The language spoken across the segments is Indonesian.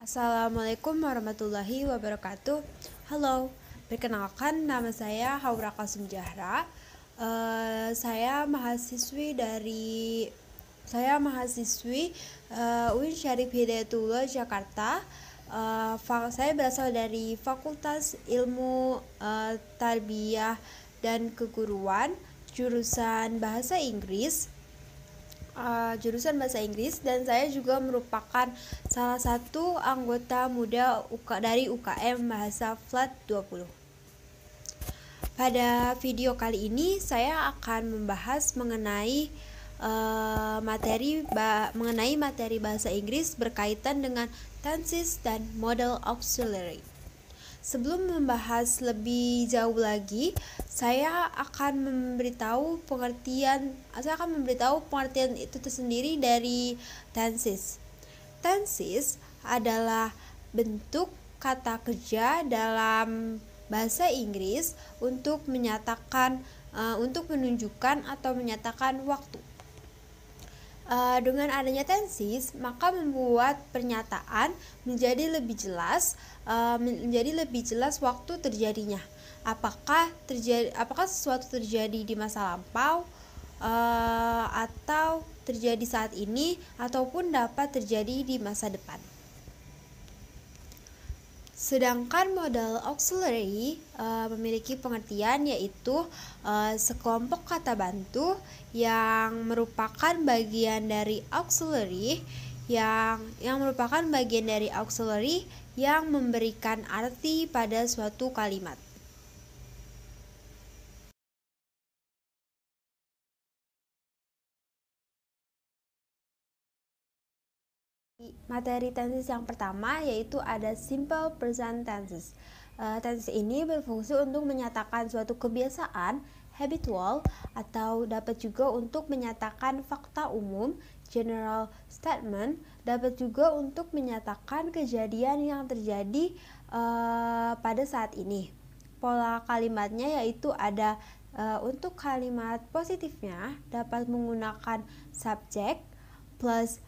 Assalamualaikum warahmatullahi wabarakatuh. Halo, perkenalkan nama saya Haura Kasum Jahra. Saya mahasiswi UIN Syarif Hidayatullah Jakarta. Saya berasal dari Fakultas Ilmu Tarbiyah dan Keguruan, jurusan Bahasa Inggris. Dan saya juga merupakan salah satu anggota muda dari UKM Bahasa Flat 20. Pada video kali ini saya akan membahas mengenai materi bahasa Inggris berkaitan dengan tenses dan modal auxiliary. Sebelum membahas lebih jauh lagi, saya akan memberitahu pengertian itu tersendiri dari tenses. Tenses adalah bentuk kata kerja dalam bahasa Inggris untuk menunjukkan atau menyatakan waktu. Dengan adanya tenses, maka membuat pernyataan menjadi lebih jelas waktu terjadinya. Apakah sesuatu terjadi di masa lampau, atau terjadi saat ini, ataupun dapat terjadi di masa depan. Sedangkan modal auxiliary memiliki pengertian yaitu sekelompok kata bantu yang merupakan bagian dari auxiliary yang memberikan arti pada suatu kalimat. Materi tenses yang pertama yaitu ada simple present tenses. Tenses ini berfungsi untuk menyatakan suatu kebiasaan habitual atau dapat juga untuk menyatakan fakta umum general statement, dapat juga untuk menyatakan kejadian yang terjadi pada saat ini. Pola kalimatnya yaitu ada untuk kalimat positifnya dapat menggunakan subjek plus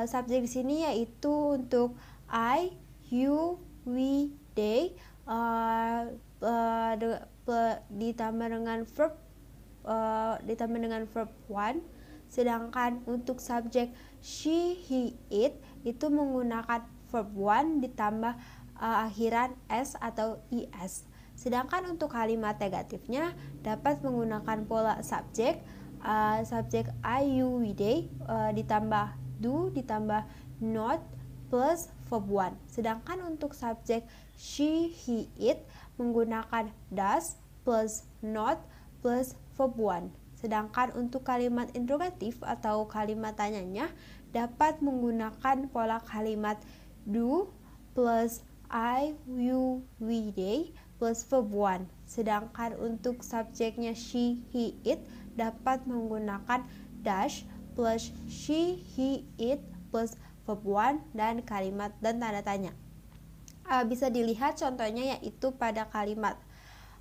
subjek di sini yaitu untuk I, you, we, they ditambah dengan verb one. Sedangkan untuk subjek she, he, it itu menggunakan verb one ditambah akhiran s atau es. Sedangkan untuk kalimat negatifnya dapat menggunakan pola subjek I, you, we, they ditambah do ditambah not plus verb one. Sedangkan untuk subjek she, he, it menggunakan does plus not plus verb one. Sedangkan untuk kalimat interrogatif atau kalimat tanyanya dapat menggunakan pola kalimat do plus I, you, we, they plus verb one. Sedangkan untuk subjeknya she, he, it dapat menggunakan dash plus she, he, it plus verb one dan kalimat dan tanda tanya. Bisa dilihat contohnya yaitu pada kalimat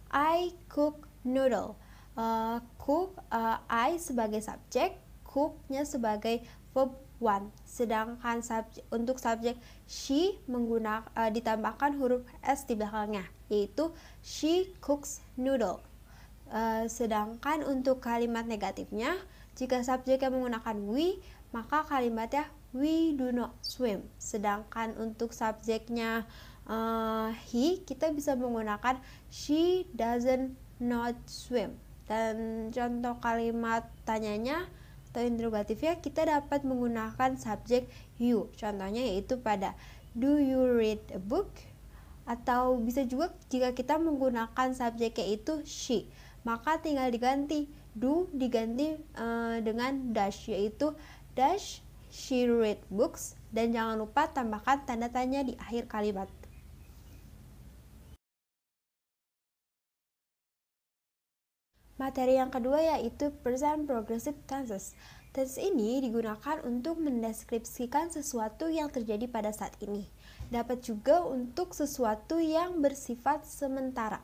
I cook noodle. I sebagai subjek, cook-nya sebagai verb one. Sedangkan untuk subjek she ditambahkan huruf s di belakangnya yaitu she cooks noodle. Sedangkan untuk kalimat negatifnya, jika subjeknya menggunakan we, maka kalimatnya we do not swim. Sedangkan untuk subjeknya he, kita bisa menggunakan she doesn't not swim. Dan contoh kalimat tanyanya atau interrogatifnya kita dapat menggunakan subjek you. Contohnya yaitu pada do you read a book? Atau bisa juga jika kita menggunakan subjeknya itu she, maka tinggal diganti do diganti dengan dash yaitu dash she read books, dan jangan lupa tambahkan tanda tanya di akhir kalimat. Materi yang kedua yaitu present progressive tenses. Tenses ini digunakan untuk mendeskripsikan sesuatu yang terjadi pada saat ini. Dapat juga untuk sesuatu yang bersifat sementara.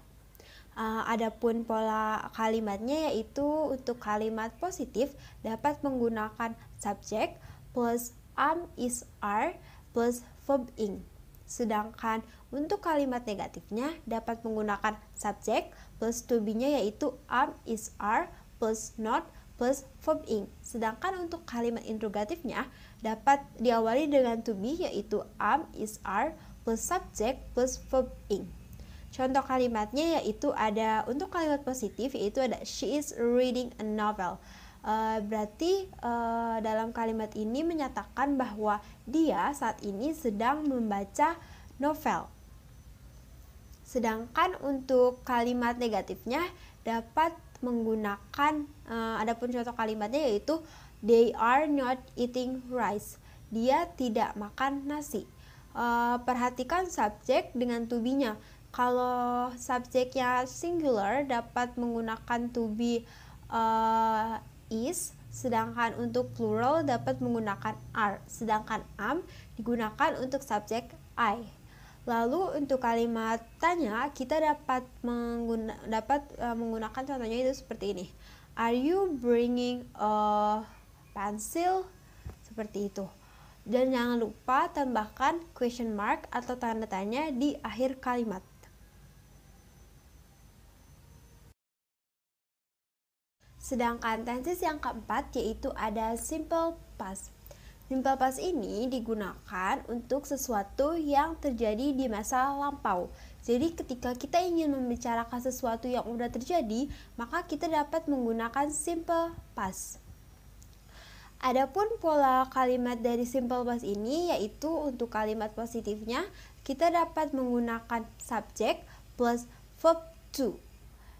Adapun pola kalimatnya yaitu untuk kalimat positif dapat menggunakan subjek plus am, is, are plus verb ing. Sedangkan untuk kalimat negatifnya dapat menggunakan subjek plus to be-nya yaitu am, is, are plus not plus verb ing. Sedangkan untuk kalimat interrogatifnya dapat diawali dengan to be yaitu am, is, are plus subjek plus verb ing. Contoh kalimatnya yaitu ada untuk kalimat positif yaitu ada she is reading a novel. Berarti dalam kalimat ini menyatakan bahwa dia saat ini sedang membaca novel. Sedangkan untuk kalimat negatifnya dapat menggunakan adapun contoh kalimatnya yaitu they are not eating rice. Dia tidak makan nasi. Perhatikan subjek dengan to be-nya. Kalau subjeknya singular dapat menggunakan to be is, sedangkan untuk plural dapat menggunakan are, sedangkan am digunakan untuk subjek I. Lalu untuk kalimat tanya kita dapat menggunakan contohnya itu seperti ini. Are you bringing a pencil? Seperti itu. Dan jangan lupa tambahkan question mark atau tanda tanya di akhir kalimat. Sedangkan tenses yang keempat yaitu ada simple past. Simple past ini digunakan untuk sesuatu yang terjadi di masa lampau. Jadi ketika kita ingin membicarakan sesuatu yang sudah terjadi, maka kita dapat menggunakan simple past. Adapun pola kalimat dari simple past ini yaitu untuk kalimat positifnya kita dapat menggunakan subjek plus verb to.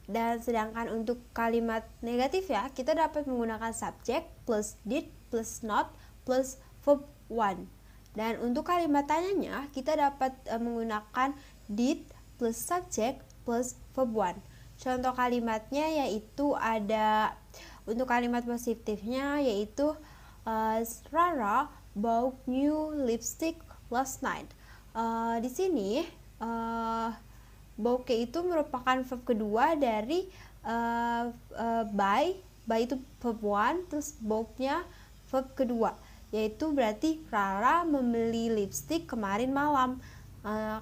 Dan sedangkan untuk kalimat negatif ya, kita dapat menggunakan subjek plus did plus not plus verb one. Dan untuk kalimat tanyanya, kita dapat menggunakan did plus subjek plus verb one. Contoh kalimatnya yaitu ada untuk kalimat positifnya yaitu Rara bought new lipstick last night. Di sini bouke itu merupakan verb kedua dari buy itu verb one, terus bought-nya verb kedua, yaitu berarti Rara membeli lipstick kemarin malam.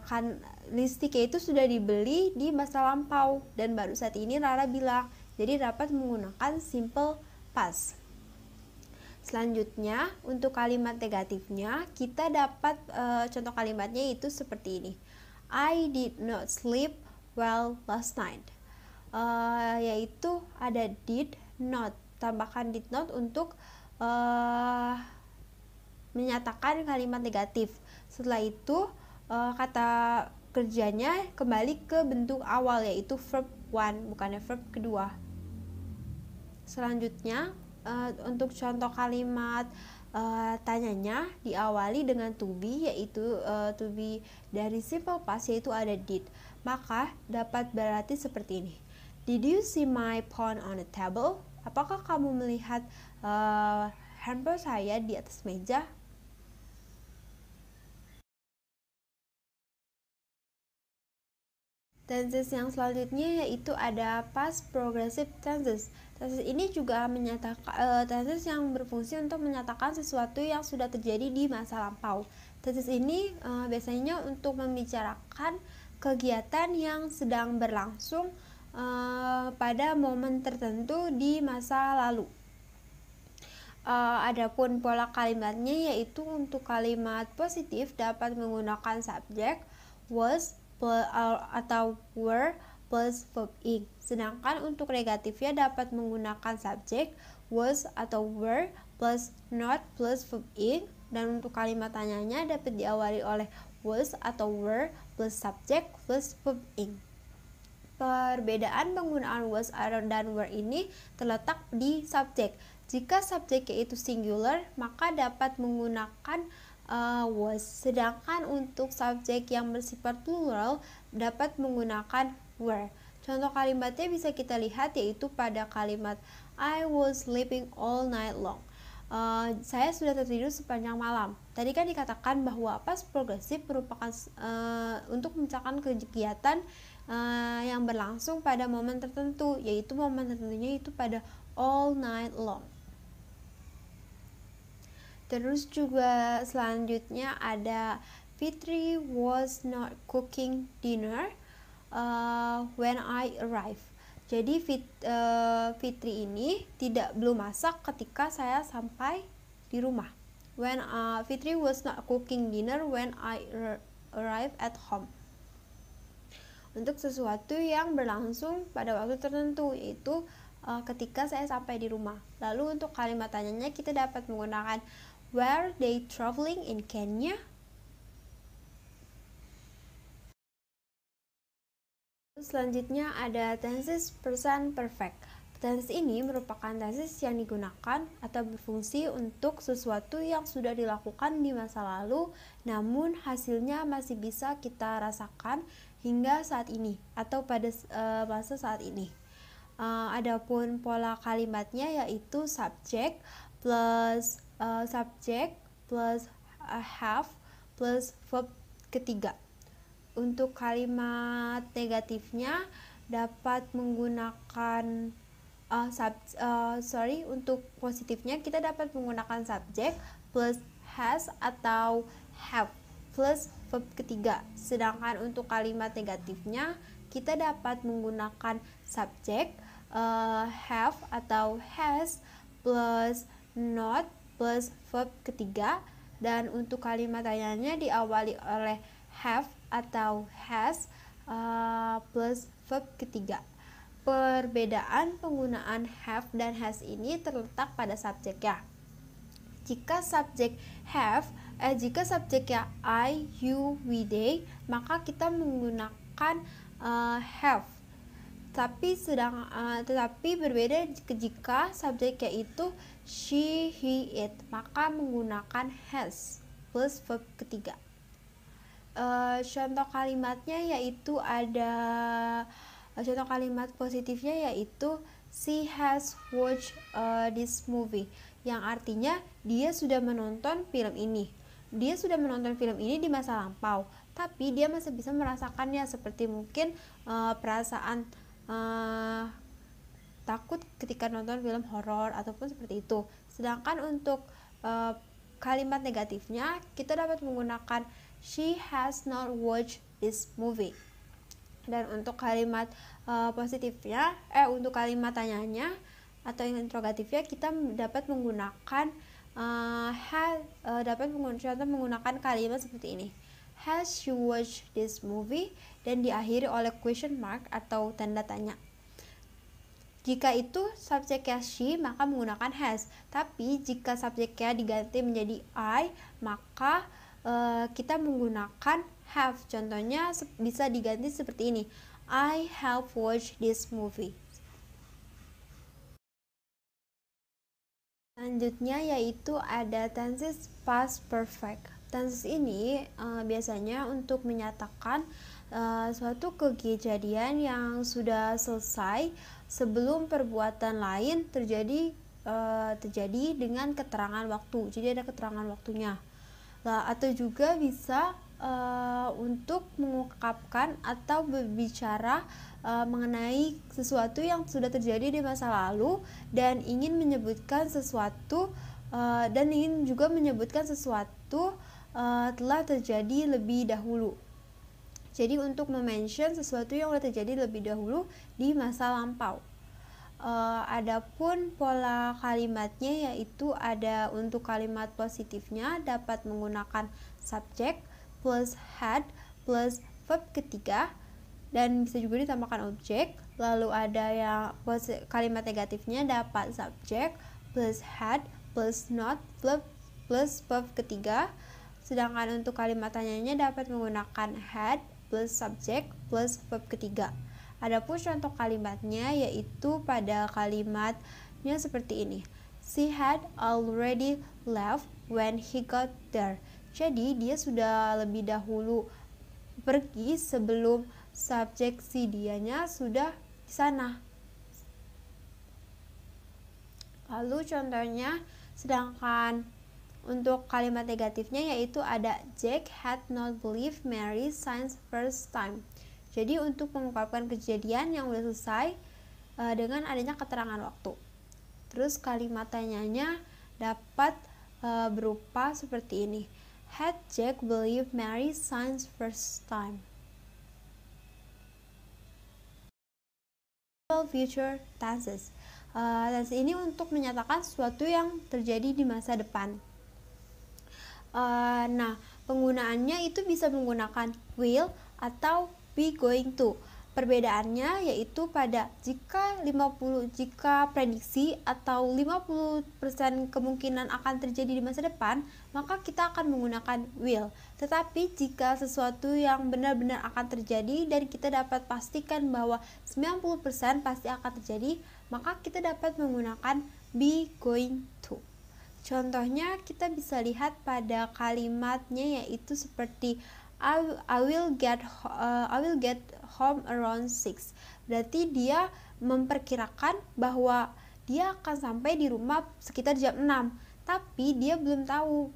Kan lipstiknya itu sudah dibeli di masa lampau dan baru saat ini Rara bilang, jadi dapat menggunakan simple past. Selanjutnya untuk kalimat negatifnya kita dapat contoh kalimatnya itu seperti ini. I did not sleep well last night. Yaitu ada did not, tambahkan did not untuk menyatakan kalimat negatif. Setelah itu kata kerjanya kembali ke bentuk awal yaitu verb one, bukannya verb kedua. Selanjutnya untuk contoh kalimat tanyanya diawali dengan to be yaitu to be dari simple past yaitu ada did, maka dapat berarti seperti ini. Did you see my phone on the table? Apakah kamu melihat handphone saya di atas meja? Tenses yang selanjutnya yaitu ada past progressive tenses. Tenses ini juga menyatakan tenses yang berfungsi untuk menyatakan sesuatu yang sudah terjadi di masa lampau. Tenses ini biasanya untuk membicarakan kegiatan yang sedang berlangsung pada momen tertentu di masa lalu. Adapun pola kalimatnya yaitu untuk kalimat positif dapat menggunakan subjek was atau were plus verb ing. Sedangkan untuk negatifnya dapat menggunakan subjek was atau were plus not plus verb ing. Dan untuk kalimat tanyanya dapat diawali oleh was atau were plus subjek plus verb ing. Perbedaan penggunaan was dan were ini terletak di subjek. Jika subjeknya itu singular, maka dapat menggunakan was, sedangkan untuk subjek yang bersifat plural dapat menggunakan were. Contoh kalimatnya bisa kita lihat yaitu pada kalimat I was sleeping all night long. Saya sudah tertidur sepanjang malam. Tadi kan dikatakan bahwa past progressive merupakan untuk menceritakan kegiatan yang berlangsung pada momen tertentu, yaitu momen tertentunya itu pada all night long. Terus juga selanjutnya ada Fitri was not cooking dinner when I arrived. Jadi Fitri ini belum masak ketika saya sampai di rumah. Fitri was not cooking dinner when I arrived at home. Untuk sesuatu yang berlangsung pada waktu tertentu, yaitu ketika saya sampai di rumah. Lalu untuk kalimat tanyanya kita dapat menggunakan were they traveling in Kenya? Selanjutnya ada tenses present perfect. Tenses ini merupakan tenses yang digunakan atau berfungsi untuk sesuatu yang sudah dilakukan di masa lalu, namun hasilnya masih bisa kita rasakan hingga saat ini atau pada masa saat ini. Adapun pola kalimatnya yaitu subject plus have plus verb ketiga. Untuk kalimat negatifnya dapat menggunakan untuk positifnya kita dapat menggunakan subject plus has atau have plus verb ketiga. Sedangkan untuk kalimat negatifnya kita dapat menggunakan subject have atau has plus not plus verb ketiga, dan untuk kalimat tanyanya diawali oleh have atau has plus verb ketiga. Perbedaan penggunaan have dan has ini terletak pada subjeknya. Jika subjeknya I, you, we, they, maka kita menggunakan have. Tetapi berbeda jika subjeknya itu she, he, it, maka menggunakan has plus verb ketiga. Contoh kalimatnya yaitu contoh kalimat positifnya yaitu she has watched this movie, yang artinya dia sudah menonton film ini. Dia sudah menonton film ini di masa lampau, tapi dia masih bisa merasakannya, seperti mungkin perasaan takut ketika nonton film horor ataupun seperti itu. Sedangkan untuk kalimat negatifnya kita dapat menggunakan she has not watched this movie. Dan untuk kalimat positifnya, untuk kalimat tanyanya atau interrogatifnya kita dapat menggunakan menggunakan kalimat seperti ini. Has she watched this movie? Dan diakhiri oleh question mark atau tanda tanya. Jika itu subjeknya she, maka menggunakan has. Tapi jika subjeknya diganti menjadi I, maka kita menggunakan have. Contohnya bisa diganti seperti ini. I have watched this movie. Selanjutnya yaitu ada tenses past perfect. Tenses ini biasanya untuk menyatakan suatu kejadian yang sudah selesai sebelum perbuatan lain terjadi dengan keterangan waktu. Jadi ada keterangan waktunya. Atau juga bisa untuk mengungkapkan atau berbicara mengenai sesuatu yang sudah terjadi di masa lalu dan ingin menyebutkan sesuatu telah terjadi lebih dahulu. Jadi untuk mention sesuatu yang sudah terjadi lebih dahulu di masa lampau. Adapun pola kalimatnya yaitu ada untuk kalimat positifnya dapat menggunakan subject plus had plus verb ketiga dan bisa juga ditambahkan objek. Lalu ada yang kalimat negatifnya dapat subject plus had plus not plus verb ketiga. Sedangkan untuk kalimat tanyanya dapat menggunakan had plus subject plus verb ketiga. Adapun contoh kalimatnya yaitu pada kalimatnya seperti ini. She had already left when he got there. Jadi dia sudah lebih dahulu pergi sebelum subjek si dianya sudah di sana. Lalu contohnya, sedangkan untuk kalimat negatifnya yaitu ada Jack had not believed Mary since first time. Jadi untuk mengungkapkan kejadian yang sudah selesai dengan adanya keterangan waktu. Terus kalimat tanyanya dapat berupa seperti ini. Had Jack believed Mary signs first time? Future tenses. Tense ini untuk menyatakan sesuatu yang terjadi di masa depan. Nah, penggunaannya itu bisa menggunakan will atau be going to. Perbedaannya yaitu pada jika prediksi atau 50% kemungkinan akan terjadi di masa depan, maka kita akan menggunakan will. Tetapi jika sesuatu yang benar-benar akan terjadi dan kita dapat pastikan bahwa 90% pasti akan terjadi, maka kita dapat menggunakan be going to. Contohnya kita bisa lihat pada kalimatnya yaitu seperti I will get home around 6. Berarti dia memperkirakan bahwa dia akan sampai di rumah sekitar jam 6. Tapi dia belum tahu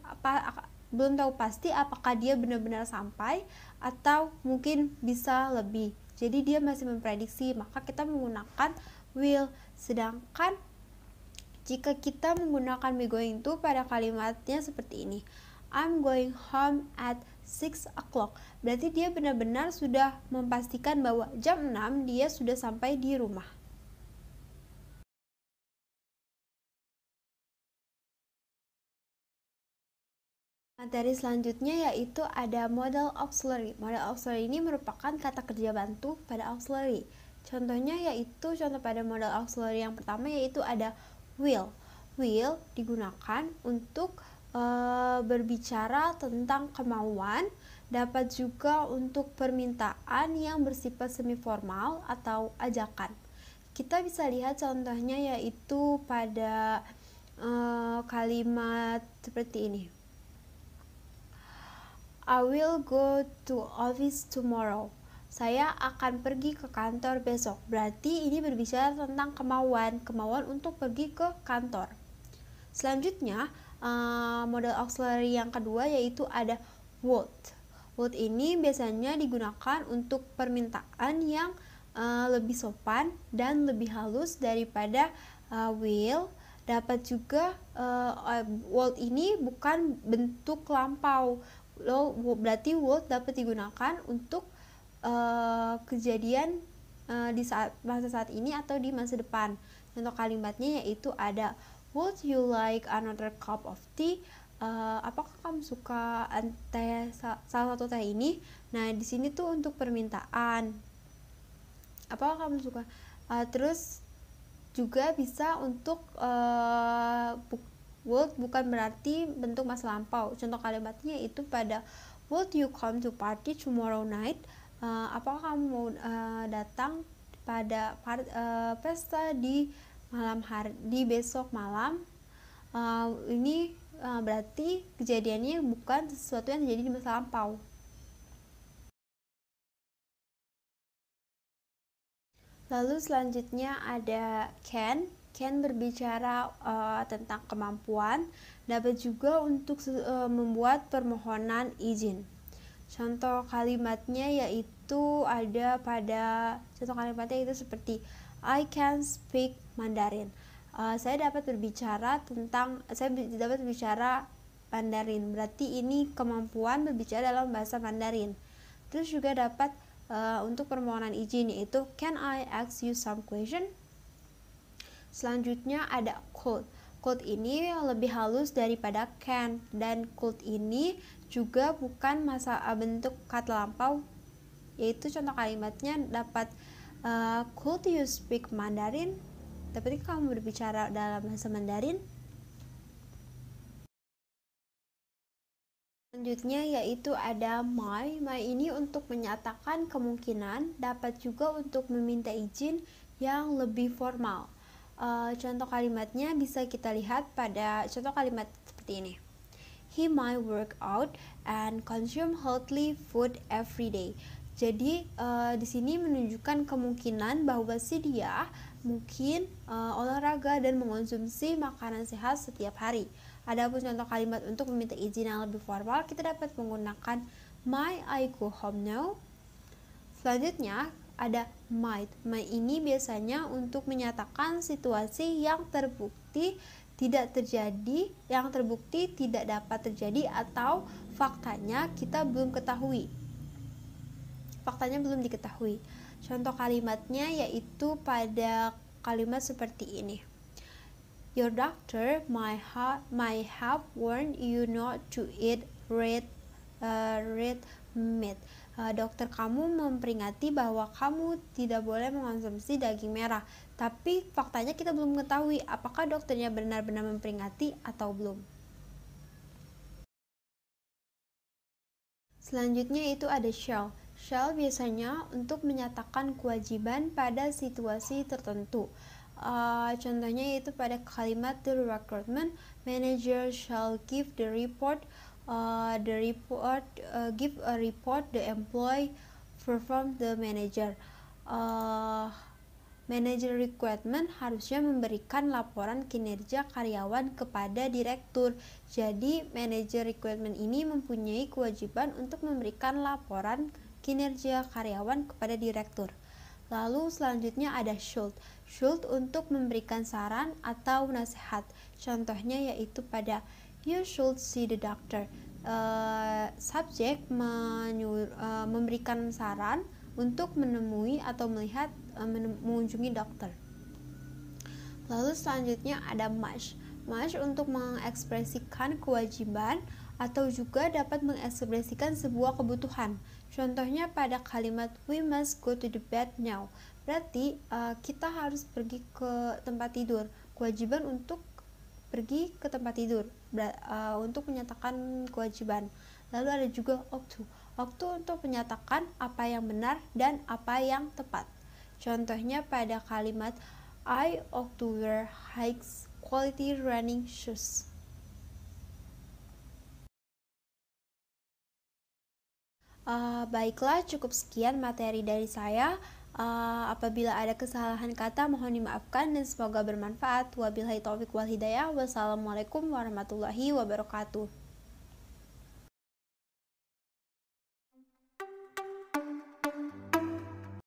pasti apakah dia benar-benar sampai atau mungkin bisa lebih. Jadi dia masih memprediksi, maka kita menggunakan will. Sedangkan jika kita menggunakan be going to pada kalimatnya seperti ini, I'm going home at 6 o'clock. Berarti dia benar-benar sudah memastikan bahwa jam 6 dia sudah sampai di rumah. Materi selanjutnya yaitu ada modal auxiliary. Modal auxiliary ini merupakan kata kerja bantu pada auxiliary. Contohnya yaitu pada modal auxiliary yang pertama yaitu ada will. Will digunakan untuk berbicara tentang kemauan, dapat juga untuk permintaan yang bersifat semi formal atau ajakan. Kita bisa lihat contohnya yaitu pada kalimat seperti ini. I will go to office tomorrow. Saya akan pergi ke kantor besok. Berarti ini berbicara tentang kemauan untuk pergi ke kantor. Selanjutnya, model auxiliary yang kedua yaitu ada would. Would ini biasanya digunakan untuk permintaan yang lebih sopan dan lebih halus daripada will. Dapat juga would ini bukan bentuk lampau. Berarti would dapat digunakan untuk kejadian di masa saat ini atau di masa depan. Contoh kalimatnya yaitu ada would you like another cup of tea? Apakah kamu suka teh, salah satu teh ini? Nah, di sini tuh untuk permintaan. Apakah kamu suka? Terus juga bisa untuk would bukan berarti bentuk masa lampau. Contoh kalimatnya itu pada would you come to party tomorrow night? Apakah kamu mau datang pada pesta di malam hari, di besok malam? Ini berarti kejadiannya bukan sesuatu yang terjadi di masa lampau. Lalu selanjutnya ada can. Can berbicara tentang kemampuan, dapat juga untuk membuat permohonan izin. Contoh kalimatnya yaitu ada pada contoh kalimatnya itu seperti I can speak Mandarin. Saya dapat berbicara Mandarin. Berarti ini kemampuan berbicara dalam bahasa Mandarin. Terus juga dapat untuk permohonan izin yaitu can I ask you some question? Selanjutnya ada could. Could ini lebih halus daripada can, dan could ini juga bukan bentuk kata lampau, yaitu contoh kalimatnya dapat could you speak Mandarin? Dapatkah kamu berbicara dalam bahasa Mandarin? Selanjutnya yaitu ada my. My ini untuk menyatakan kemungkinan, dapat juga untuk meminta izin yang lebih formal. Contoh kalimatnya bisa kita lihat pada contoh kalimat seperti ini. He might work out and consume healthy food every day. Jadi di sini menunjukkan kemungkinan bahwa si dia mungkin olahraga dan mengonsumsi makanan sehat setiap hari. Adapun contoh kalimat untuk meminta izin yang lebih formal, kita dapat menggunakan might I go home now. Selanjutnya ada might. Might ini biasanya untuk menyatakan situasi yang terbukti tidak terjadi, yang terbukti tidak dapat terjadi, atau faktanya kita belum ketahui. Faktanya belum diketahui. Contoh kalimatnya yaitu pada kalimat seperti ini. Your doctor might have warned you not to eat red meat. Dokter kamu memperingati bahwa kamu tidak boleh mengonsumsi daging merah. Tapi faktanya kita belum mengetahui apakah dokternya benar-benar memperingati atau belum. Selanjutnya itu ada shall. Shall biasanya untuk menyatakan kewajiban pada situasi tertentu. Contohnya yaitu pada kalimat the recruitment manager shall give the report. Give a report the employee perform the manager. Manager recruitment harusnya memberikan laporan kinerja karyawan kepada direktur. Jadi manager recruitment ini mempunyai kewajiban untuk memberikan laporan kinerja karyawan kepada direktur. Lalu selanjutnya ada should. Should untuk memberikan saran atau nasihat. Contohnya yaitu pada you should see the doctor. Subjek memberikan saran untuk menemui atau melihat mengunjungi dokter. Lalu selanjutnya ada must. Must untuk mengekspresikan kewajiban atau juga dapat mengekspresikan sebuah kebutuhan. Contohnya pada kalimat we must go to the bed now. Berarti kita harus pergi ke tempat tidur. Kewajiban untuk pergi ke tempat tidur untuk menyatakan kewajiban. Lalu ada juga ought to. Ought to untuk menyatakan apa yang benar dan apa yang tepat. Contohnya pada kalimat I ought to wear high quality running shoes. Baiklah, cukup sekian materi dari saya. Apabila ada kesalahan kata mohon dimaafkan dan semoga bermanfaat. Wabillahi taufiq wal hidayah. Wassalamualaikum warahmatullahi wabarakatuh.